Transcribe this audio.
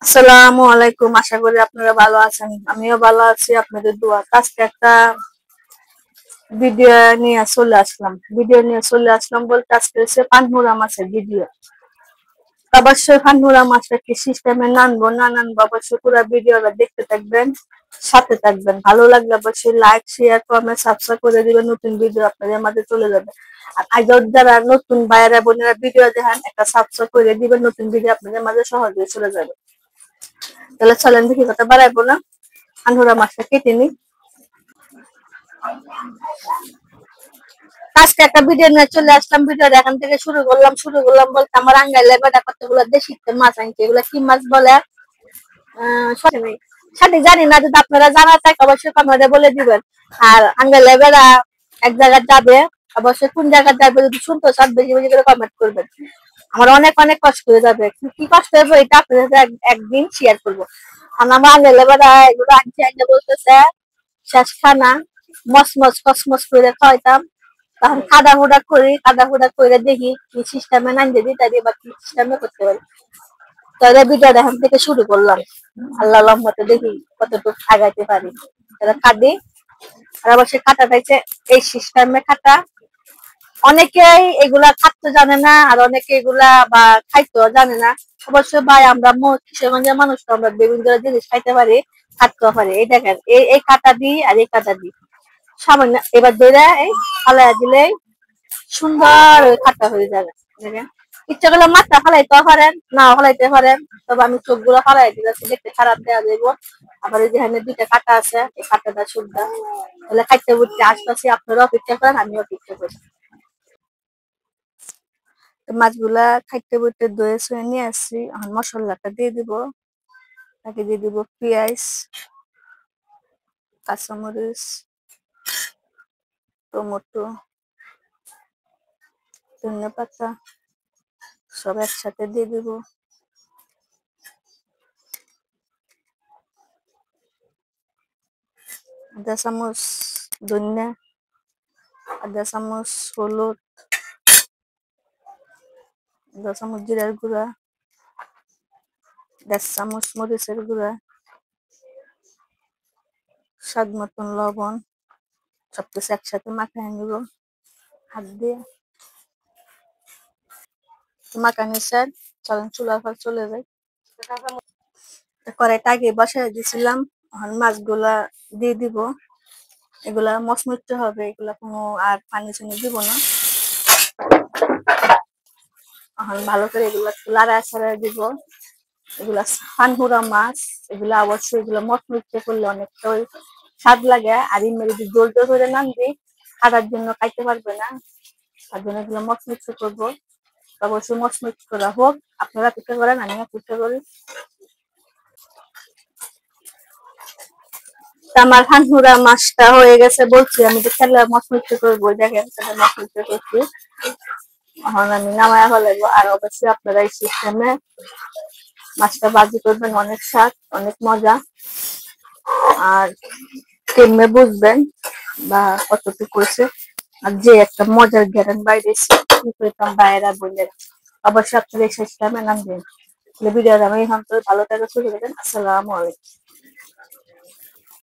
আসসালামু আলাইকুম। আশা করি আপনারা ভালো আছেন। আমিও ভালো আছি, আপনাদের দোয়া। আজকে একটা ভিডিও নিয়ে চলে আসলাম বলতে আজকে হচ্ছে পানহুড়া মাছের ভিডিও। অবশ্যই পানহুড়া মাছটা কি সিস্টেমে নানবো না নানবো অবশ্যই পুরো ভিডিওটা দেখতে থাকবেন, সাথে থাকবেন। ভালো লাগলে অবশ্যই লাইক, শেয়ার, কমেন্ট, সাবস্ক্রাইব করে দিবেন। নতুন ভিডিও আপনাদের মাঝে চলে যাবে। আর আগের যারা নতুন ভাইয়েরা বোনেরা ভিডিও দেখেন, একটা সাবস্ক্রাইব করে দিবেন। নতুন ভিডিও আপনাদের মাঝে সহজে চলে যাবে। তাহলে চলেন, দেখি কথা বাড়াইবো না, পানহুড়া মাছটা কেটে নিই। আজকে একটা ভিডিও নিয়ে চলে আসলাম। ভিডিওটা এখান থেকে শুরু করলাম বলতে আমার আঙ্গাইলে বেটা কতগুলো দেশি মাছ আনছে। এগুলো কি মাছ বলে সঠিক সঠিক জানি না, যদি আপনারা জানা থাকে অবশ্যই কমেন্টে বলে দিবেন। আর আঙ্গাইলে বেড়া এক জায়গায় যাবে, অবশ্যই কোন জায়গায় যাবে যদি শুনতে চান বেশি বেশি করে কমেন্ট করবেন। আমার অনেক অনেক কষ্ট হয়ে যাবে, কি কষ্ট হবে এটা আপনাদের সাথে একদিন শেয়ার করবো। আর আমার আঙ্গাইলে বেড়া এগুলো আনছে আনতে বলতেছে শেষ খানা মসমস কসমস করে খাওয়াইতাম। তখন কাদা হুডা করে দেখি কি সিস্টেমে নাইন দিবি তাই বা কি সিস্টেমে করতে পারি। তাহলে ভিডিওটা এখান থেকে শুরু করলাম। আল্লাহ রহমতে দেখি কতটুকু আগাইতে পারি। তাহলে কাঁদি। আর অবশ্যই কাটা থাকছে এই সিস্টেমে কাটা। অনেকেই এগুলা খাটতে জানে না, আর অনেকে এগুলা বা খাইতেও জানে না। অবশ্যই ভাই আমরা কিশোরগঞ্জের মানুষ তো, আমরা বিভিন্ন জিনিস খাইতে পারি, খাটতেও পারি। এই দেখেন এই এই কাটা দিই আর এই কাটা দিই সামান্য, এবার ধরে এই ফালাই দিলে সুন্দর খাট্টা হয়ে যাবে। দেখেন ইচ্ছা করলে মাছটা ফালাইতে পারেন, না ফালাইতে পারেন। তবে আমি চোখগুলো ফালাই দিয়েছি, দেখতে খারাপ দেওয়া যাইব। আবার এই যেখানে দুইটা কাটা আছে, এই কাটাটা সুন্দর তাহলে খাইতে বুঝতে আসতেছি। আপনারা অপেক্ষা করেন, আমি অপেক্ষা করি। মাছগুলা খাইতে বুঝতে ধুয়ে শুয়ে নিয়ে আসছি। এখন মশলাটা দিয়ে দিব। তাকে দিয়ে দিব পেঁয়াজ, কাঁচামরিচ, টমেটো, ধনে পাতা সব একসাথে দিয়ে দিব। আধা চামচ ধনিয়া, আধা চামচ হলুদ, আধা চামচ জিরার গুঁড়া, 1.5 চামচ মরিচের গুঁড়া, স্বাদ মতন লবণ। সবকিছু একসাথে মাখায় নিব হাত দিয়ে। মাখানি স্যার চলেন চুলার পর চলে যাই। কড়াইটা আগে বসাই দিয়েছিলাম, এখন মাছগুলা দিয়ে দিব। এগুলা মচমচে হবে, এগুলা কোনো আর পানি চানি দিব না। এখন ভালো করে এগুলা লাড়ায় ছাড়াই দিব। এগুলা পানহুড়া মাছ, এগুলা অবশ্যই এগুলো মচমচে করলে অনেকটা স্বাদ লাগে। আর এমনি যদি জোল জোল করে নাম দিই খাটার জন্য খাইতে পারবে না, তার জন্য এগুলো মচমচে করবো। অবশ্যই মচমচ করা হোক, আপনারা অপেক্ষা করেন, আমি অপেক্ষা করি। আমার পানহুড়া মাছটা হয়ে গেছে বলছি, আমি তো খেলে মচমচে করবো। দেখেন মচমচে করছি, এখন আমি নামায়া ফেলাইবো। আর অবশ্যই আপনারা এই সিস্টেমে মাছটা ভাজি করবেন, অনেক স্বাদ, অনেক মজা। আর কেমনে বুঝবেন বা কতটুকু হয়েছে, আর যে একটা মজার গ্যারান বাইরেছে কি করতাম বাইরা বলে। অবশ্যই আপনারা এই সিস্টেমে নামবেন। ভিডিওটা আমি এখন ভালো থাকা শুরু করেন। আসসালামু আলাইকুম।